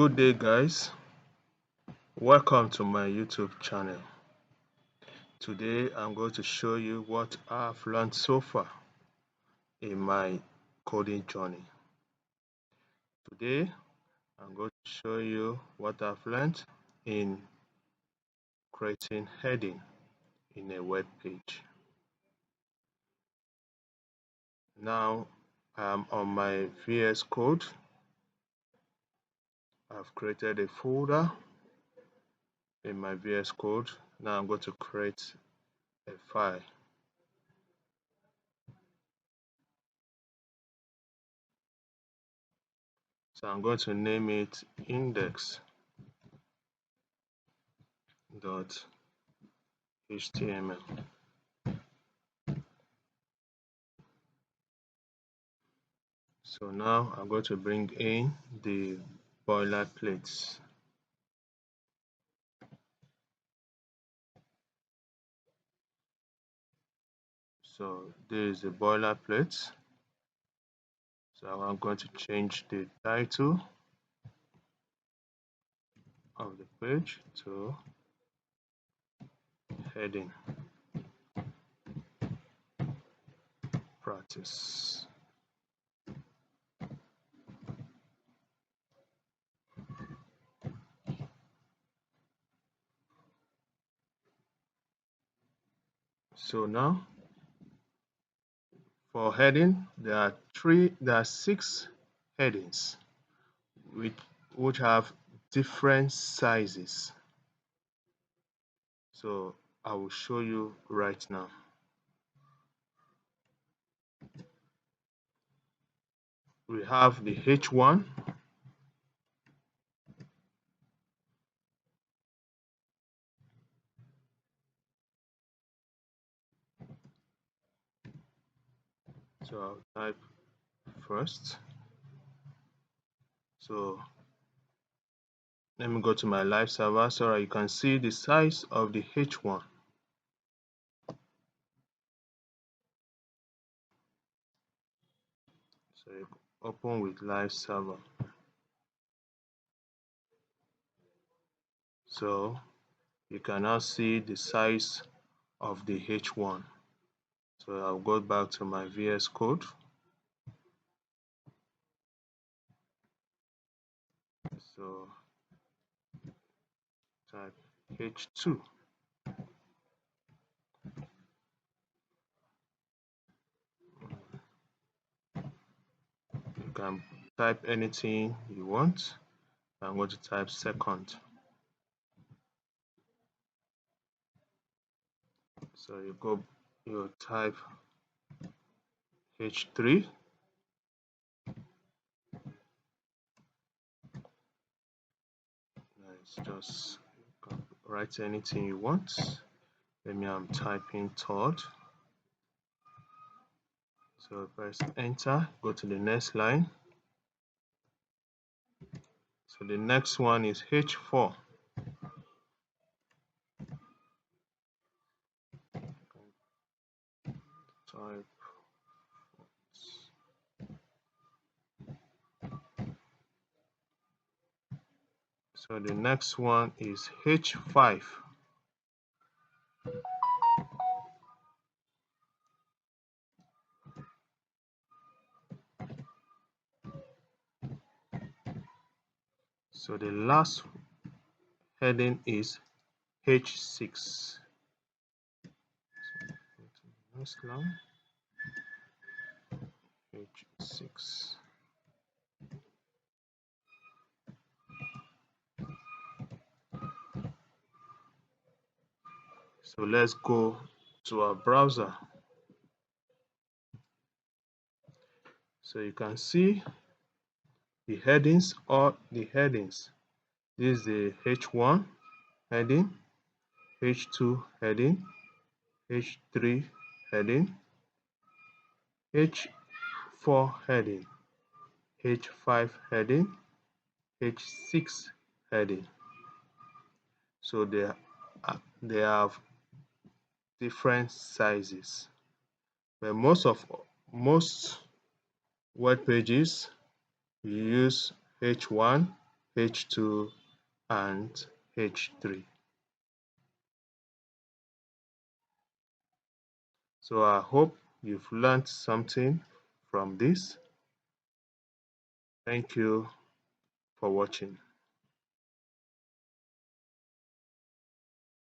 Good day, guys. Welcome to my YouTube channel. Today I'm going to show you what I've learned so far in my coding journey. Today I'm going to show you what I've learned in creating heading in a web page. Now I'm on my VS Code. I've created a folder in my VS Code. Now I'm going to create a file. So I'm going to name it index.html. So now I'm going to bring in the boilerplates. So this is the boilerplate. So I'm going to change the title of the page to heading practice. So now for heading, there are 6 headings which have different sizes. So I will show you right now. We have the H1, so I'll type first. So let me go to my live server so that you can see the size of the H1. So you open with live server. So you can now see the size of the H1. So I'll go back to my VS Code. So type H2. You can type anything you want. I'm going to type second. So you type H3. It's just write anything you want. Let me I'm typing third. So press enter, go to the next line. So the next one is H4. Type so the next one is H5. So the last heading is H6. Next line, H6. So let's go to our browser. So you can see the headings or the headings. This is the H1 heading, H2 heading, H3 heading, H4 heading, H5 heading, H6 heading. So they have different sizes, but most web pages you use H1 H2, and H3. So I hope you've learned something from this. Thank you for watching.